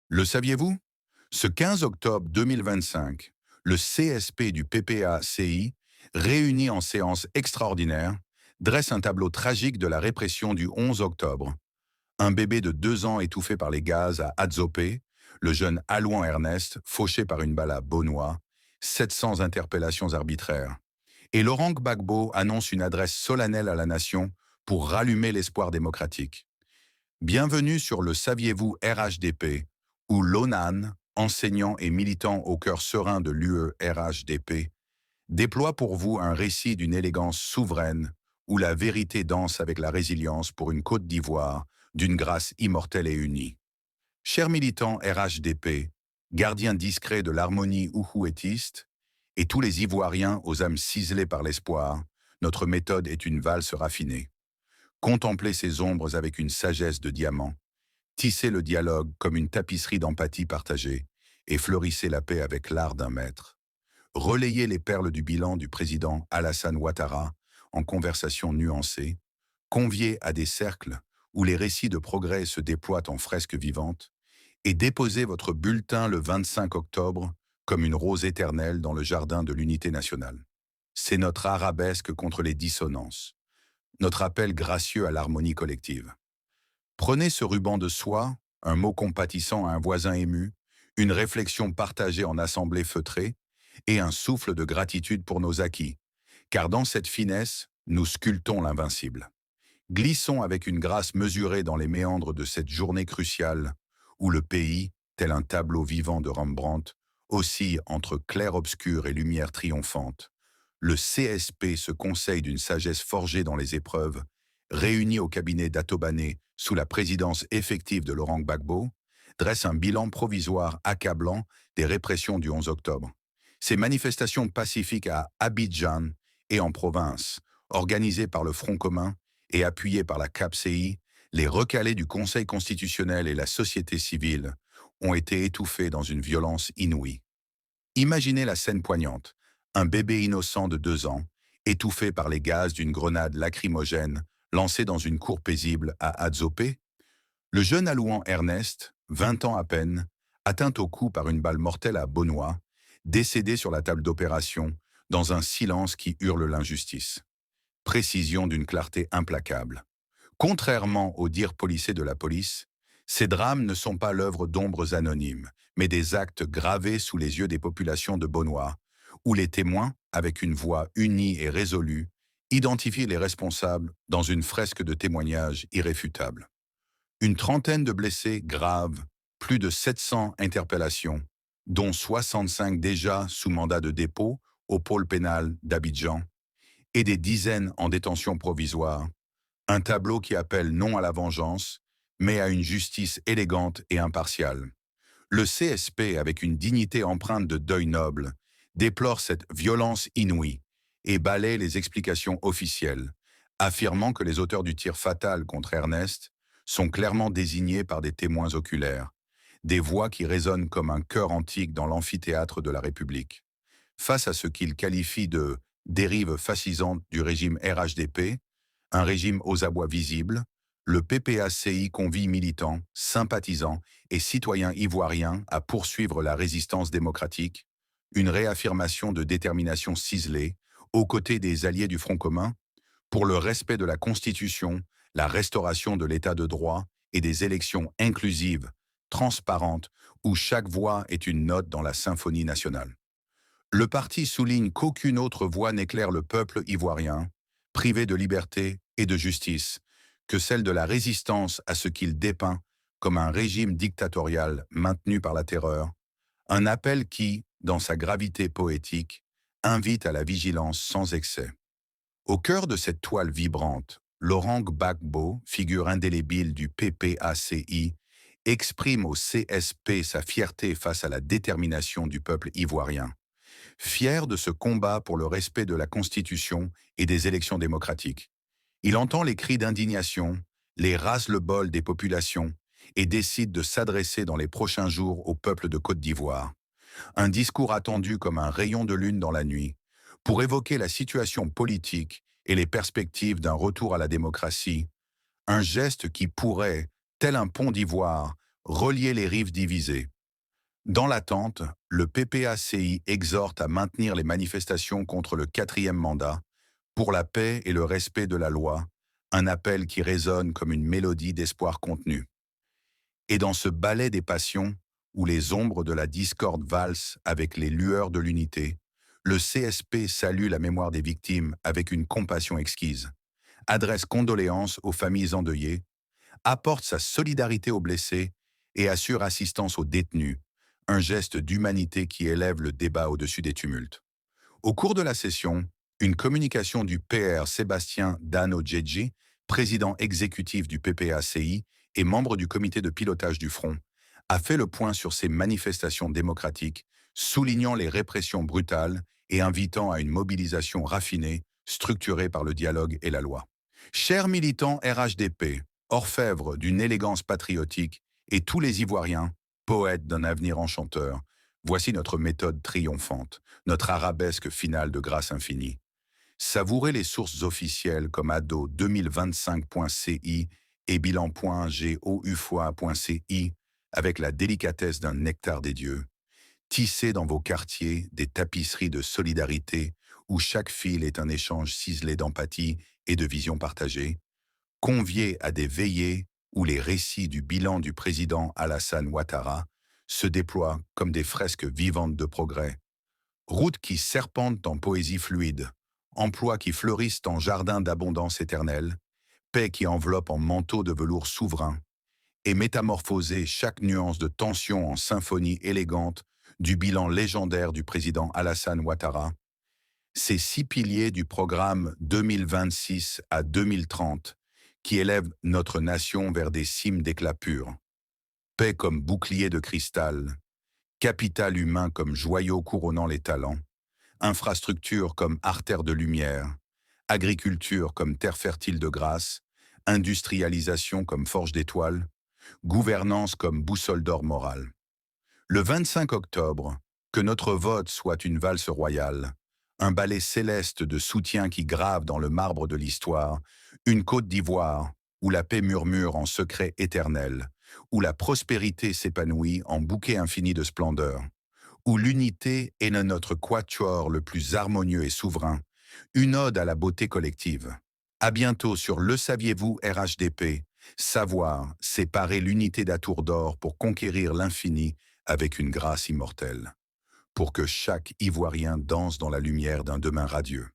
Le saviez-vous? Ce 15 octobre 2025, le CSP du PPACI, réuni en séance extraordinaire, dresse un tableau tragique de la répression du 11 octobre. Un bébé de 2 ans étouffé par les gaz à Adzopé, le jeune Alouan Ernest fauché par une balle à Beaunois, 700 interpellations arbitraires. Et Laurent Gbagbo annonce une adresse solennelle à la nation pour rallumer l'espoir démocratique. Bienvenue sur le Saviez-vous RHDP, où l'ONAN, enseignant et militant au cœur serein de l'UE RHDP, déploie pour vous un récit d'une élégance souveraine où la vérité danse avec la résilience pour une Côte d'Ivoire d'une grâce immortelle et unie. Chers militants RHDP, gardiens discrets de l'harmonie ouhouétiste, et tous les Ivoiriens aux âmes ciselées par l'espoir, notre méthode est une valse raffinée. Contemplez ces ombres avec une sagesse de diamant, tissez le dialogue comme une tapisserie d'empathie partagée, et fleurissez la paix avec l'art d'un maître. Relayez les perles du bilan du président Alassane Ouattara en conversation nuancée, conviez à des cercles où les récits de progrès se déploient en fresques vivantes, et déposez votre bulletin le 25 octobre comme une rose éternelle dans le jardin de l'unité nationale. C'est notre arabesque contre les dissonances, notre appel gracieux à l'harmonie collective. Prenez ce ruban de soie, un mot compatissant à un voisin ému, une réflexion partagée en assemblée feutrée, et un souffle de gratitude pour nos acquis, car dans cette finesse, nous sculptons l'invincible. Glissons avec une grâce mesurée dans les méandres de cette journée cruciale, où le pays, tel un tableau vivant de Rembrandt, oscille entre clair-obscur et lumière triomphante. Le CSP se conseille d'une sagesse forgée dans les épreuves, réuni au cabinet d'Atobané sous la présidence effective de Laurent Gbagbo, dresse un bilan provisoire accablant des répressions du 11 octobre. Ces manifestations pacifiques à Abidjan et en province, organisées par le Front commun et appuyées par la CAPCI, les recalés du Conseil constitutionnel et la société civile ont été étouffés dans une violence inouïe. Imaginez la scène poignante, un bébé innocent de 2 ans, étouffé par les gaz d'une grenade lacrymogène lancée dans une cour paisible à Adzopé. Le jeune Alouan Ernest, 20 ans à peine, atteint au cou par une balle mortelle à Beaunois, décédé sur la table d'opération, dans un silence qui hurle l'injustice. Précision d'une clarté implacable. Contrairement aux dires policés de la police, ces drames ne sont pas l'œuvre d'ombres anonymes, mais des actes gravés sous les yeux des populations de Beaunois, où les témoins, avec une voix unie et résolue, identifient les responsables dans une fresque de témoignages irréfutables. Une trentaine de blessés graves, plus de 700 interpellations, dont 65 déjà sous mandat de dépôt au pôle pénal d'Abidjan, et des dizaines en détention provisoire, un tableau qui appelle non à la vengeance, mais à une justice élégante et impartiale. Le CSP, avec une dignité empreinte de deuil noble, déplore cette violence inouïe et balaie les explications officielles, affirmant que les auteurs du tir fatal contre Ernest sont clairement désignés par des témoins oculaires, des voix qui résonnent comme un chœur antique dans l'amphithéâtre de la République. Face à ce qu'il qualifie de dérive fascisante du régime RHDP, un régime aux abois visibles, le PPACI convie militants, sympathisants et citoyens ivoiriens à poursuivre la résistance démocratique, une réaffirmation de détermination ciselée, aux côtés des alliés du Front commun, pour le respect de la Constitution, la restauration de l'État de droit et des élections inclusives, transparentes, où chaque voix est une note dans la symphonie nationale. Le parti souligne qu'aucune autre voix n'éclaire le peuple ivoirien, privé de liberté et de justice, que celle de la résistance à ce qu'il dépeint comme un régime dictatorial maintenu par la terreur, un appel qui, dans sa gravité poétique, invite à la vigilance sans excès. Au cœur de cette toile vibrante, Laurent Gbagbo, figure indélébile du PPACI, exprime au CSP sa fierté face à la détermination du peuple ivoirien. Fier de ce combat pour le respect de la Constitution et des élections démocratiques. Il entend les cris d'indignation, les ras-le-bol des populations et décide de s'adresser dans les prochains jours au peuple de Côte d'Ivoire. Un discours attendu comme un rayon de lune dans la nuit, pour évoquer la situation politique et les perspectives d'un retour à la démocratie, un geste qui pourrait, tel un pont d'ivoire, relier les rives divisées. Dans l'attente, le PPACI exhorte à maintenir les manifestations contre le quatrième mandat, pour la paix et le respect de la loi, un appel qui résonne comme une mélodie d'espoir contenu. Et dans ce ballet des passions, où les ombres de la discorde valsent avec les lueurs de l'unité, le CSP salue la mémoire des victimes avec une compassion exquise, adresse condoléances aux familles endeuillées, apporte sa solidarité aux blessés et assure assistance aux détenus, un geste d'humanité qui élève le débat au-dessus des tumultes. Au cours de la session, une communication du PR Sébastien Dano Djedji, président exécutif du PPACI et membre du comité de pilotage du Front, a fait le point sur ces manifestations démocratiques, soulignant les répressions brutales et invitant à une mobilisation raffinée, structurée par le dialogue et la loi. Chers militants RHDP, orfèvres d'une élégance patriotique, et tous les Ivoiriens, poètes d'un avenir enchanteur, voici notre méthode triomphante, notre arabesque finale de grâce infinie. Savourez les sources officielles comme ado2025.ci et bilan.goufoi.ci avec la délicatesse d'un nectar des dieux. Tissez dans vos quartiers des tapisseries de solidarité où chaque fil est un échange ciselé d'empathie et de vision partagée. Conviés à des veillées où les récits du bilan du président Alassane Ouattara se déploient comme des fresques vivantes de progrès. Routes qui serpentent en poésie fluide, emplois qui fleurissent en jardin d'abondance éternelle, paix qui enveloppe en manteau de velours souverain, et métamorphoser chaque nuance de tension en symphonie élégante du bilan légendaire du président Alassane Ouattara, ces 6 piliers du programme 2026 à 2030 qui élèvent notre nation vers des cimes d'éclat pur. Paix comme bouclier de cristal, capital humain comme joyau couronnant les talents, infrastructure comme artère de lumière, agriculture comme terre fertile de grâce, industrialisation comme forge d'étoiles, gouvernance comme boussole d'or morale. Le 25 octobre, que notre vote soit une valse royale, un ballet céleste de soutien qui grave dans le marbre de l'histoire, une côte d'ivoire où la paix murmure en secret éternel, où la prospérité s'épanouit en bouquet infini de splendeur, où l'unité est notre quatuor le plus harmonieux et souverain, une ode à la beauté collective. À bientôt sur Le Saviez-vous RHDP, savoir, séparer l'unité d'atour d'or pour conquérir l'infini avec une grâce immortelle, pour que chaque Ivoirien danse dans la lumière d'un demain radieux.